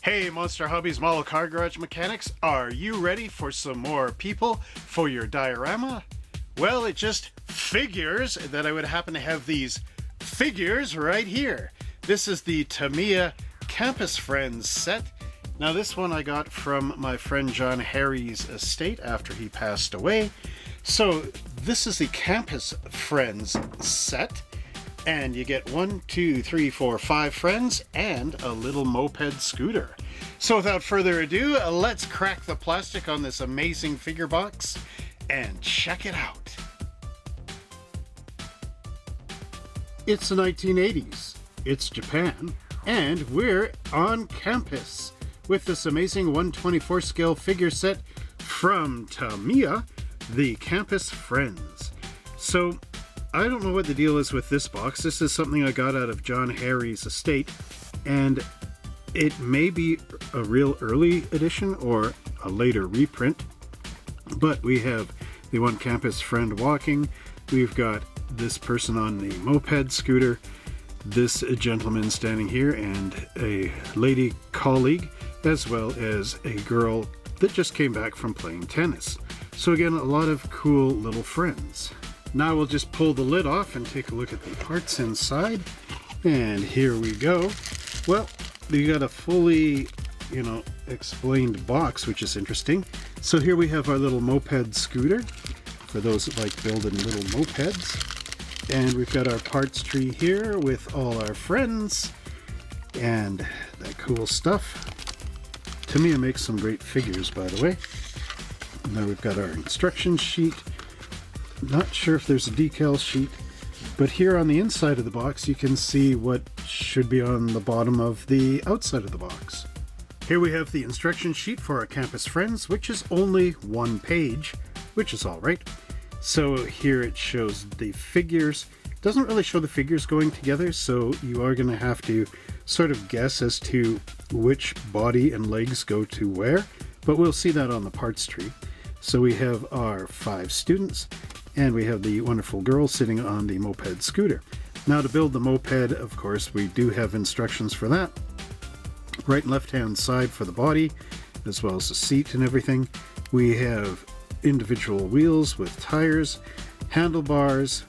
Hey Monster Hobbies Model Car Garage Mechanics, are you ready for some more people for your diorama? Well, it just figures that I would happen to have these figures right here. This is the Tamiya Campus Friends set. Now this one I got from my friend John Harry's estate after he passed away. So this is the Campus Friends set. And you get 1, 2, 3, 4, 5 friends and a little moped scooter. So without further ado, let's crack the plastic on this amazing figure box and check it out. It's the 1980s, it's Japan, and we're on campus with this amazing 124 scale figure set from Tamiya, the Campus Friends. So I don't know what the deal is with this box. This is something I got out of John Harry's estate, and it may be a real early edition or a later reprint, but we have the one campus friend walking, we've got this person on the moped scooter, this gentleman standing here, and a lady colleague, as well as a girl that just came back from playing tennis. So again, a lot of cool little friends. Now we'll just pull the lid off and take a look at the parts inside. And here we go. Well, you got a fully, explained box, which is interesting. So here we have our little moped scooter, for those that like building little mopeds. And we've got our parts tree here with all our friends and that cool stuff. Tamiya makes some great figures, by the way. Now we've got our instruction sheet. Not sure if there's a decal sheet, but here on the inside of the box you can see what should be on the bottom of the outside of the box. Here we have the instruction sheet for our Campus Friends, which is only one page, which is alright. So here it shows the figures. It doesn't really show the figures going together, so you are going to have to sort of guess as to which body and legs go to where, but we'll see that on the parts tree. So we have our 5 students, and we have the wonderful girl sitting on the moped scooter. Now to build the moped, of course, we do have instructions for that. Right and left hand side for the body, as well as the seat and everything. We have individual wheels with tires, handlebars,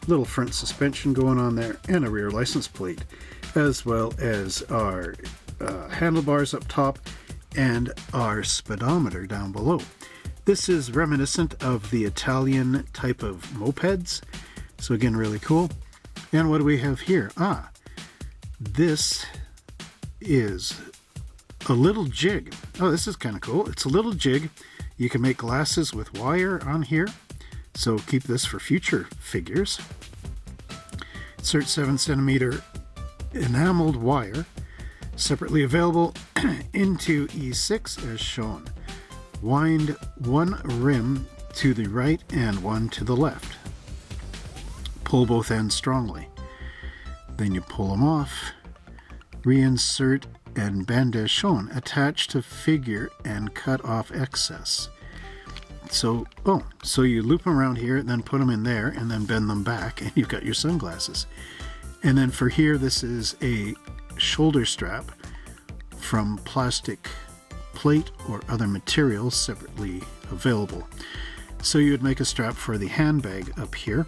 little front suspension going on there, and a rear license plate, as well as our handlebars up top and our speedometer down below. This is reminiscent of the Italian type of mopeds. So again, really cool. And what do we have here? This is a little jig. Oh, this is kind of cool. It's a little jig. You can make glasses with wire on here. So keep this for future figures. Insert 7cm enameled wire, separately available into E6 as shown. Wind one rim to the right and one to the left. Pull both ends strongly. Then you pull them off. Reinsert and bend as shown. Attach to figure and cut off excess. So you loop them around here and then put them in there and then bend them back and you've got your sunglasses. And then for here, this is a shoulder strap from plastic plate or other materials separately available. So you would make a strap for the handbag up here.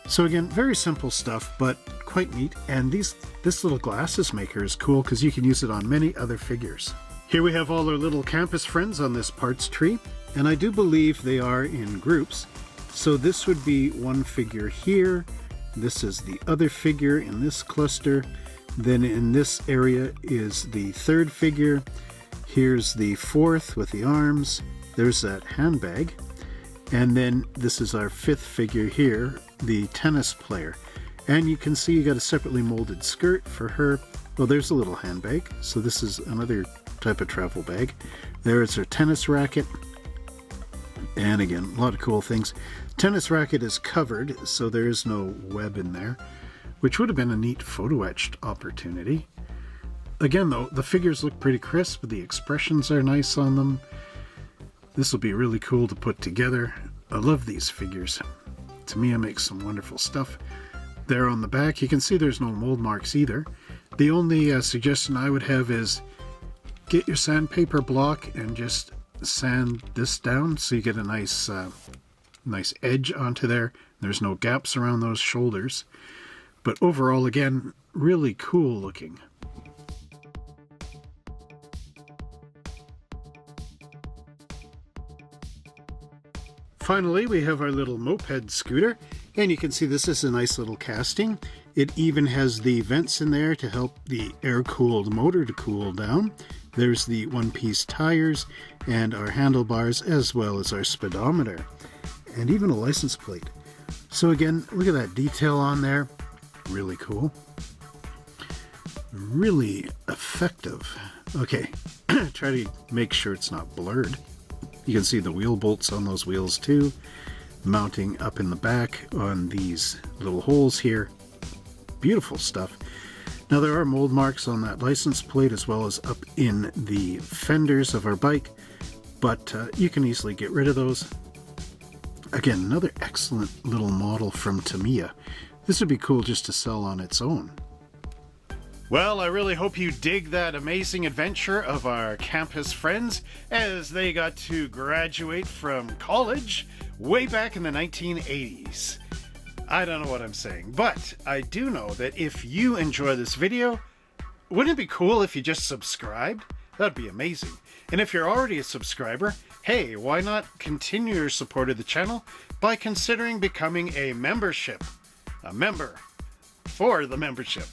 So again, very simple stuff, but quite neat. And this little glasses maker is cool because you can use it on many other figures. Here we have all our little campus friends on this parts tree, and I do believe they are in groups. So this would be one figure here. This is the other figure in this cluster. Then in this area is the third figure. Here's the fourth with the arms. There's that handbag. And then this is our 5th figure here, the tennis player. And you can see you got a separately molded skirt for her. Well, there's a little handbag. So this is another type of travel bag. There's her tennis racket. And again, a lot of cool things. Tennis racket is covered, so there is no web in there, which would have been a neat photo etched opportunity. Again, though, the figures look pretty crisp. The expressions are nice on them. This will be really cool to put together. I love these figures. Tamiya makes some wonderful stuff. There on the back, you can see there's no mold marks either. The only suggestion I would have is get your sandpaper block and just sand this down so you get a nice nice edge onto there. There's no gaps around those shoulders. But overall, again, really cool looking. Finally, we have our little moped scooter, and you can see this is a nice little casting. It even has the vents in there to help the air-cooled motor to cool down. There's the one-piece tires and our handlebars, as well as our speedometer, and even a license plate. So again, look at that detail on there. Really cool. Really effective. Okay, try to make sure it's not blurred. You can see the wheel bolts on those wheels too, mounting up in the back on these little holes here. Beautiful stuff. Now there are mold marks on that license plate as well as up in the fenders of our bike, but you can easily get rid of those. Again, another excellent little model from Tamiya. This would be cool just to sell on its own. Well, I really hope you dig that amazing adventure of our campus friends as they got to graduate from college way back in the 1980s. I don't know what I'm saying, but I do know that if you enjoy this video, wouldn't it be cool if you just subscribed? That'd be amazing. And if you're already a subscriber, hey, why not continue your support of the channel by considering becoming a member for the membership.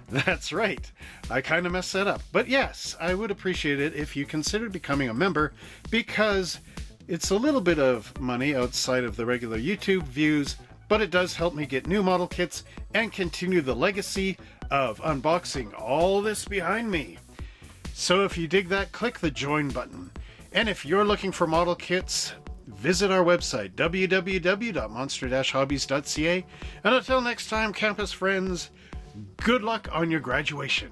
That's right. I kind of messed that up. But yes, I would appreciate it if you considered becoming a member, because it's a little bit of money outside of the regular YouTube views, but it does help me get new model kits and continue the legacy of unboxing all this behind me. So if you dig that, click the join button. And if you're looking for model kits, visit our website, www.monster-hobbies.ca. And until next time, campus friends, good luck on your graduation.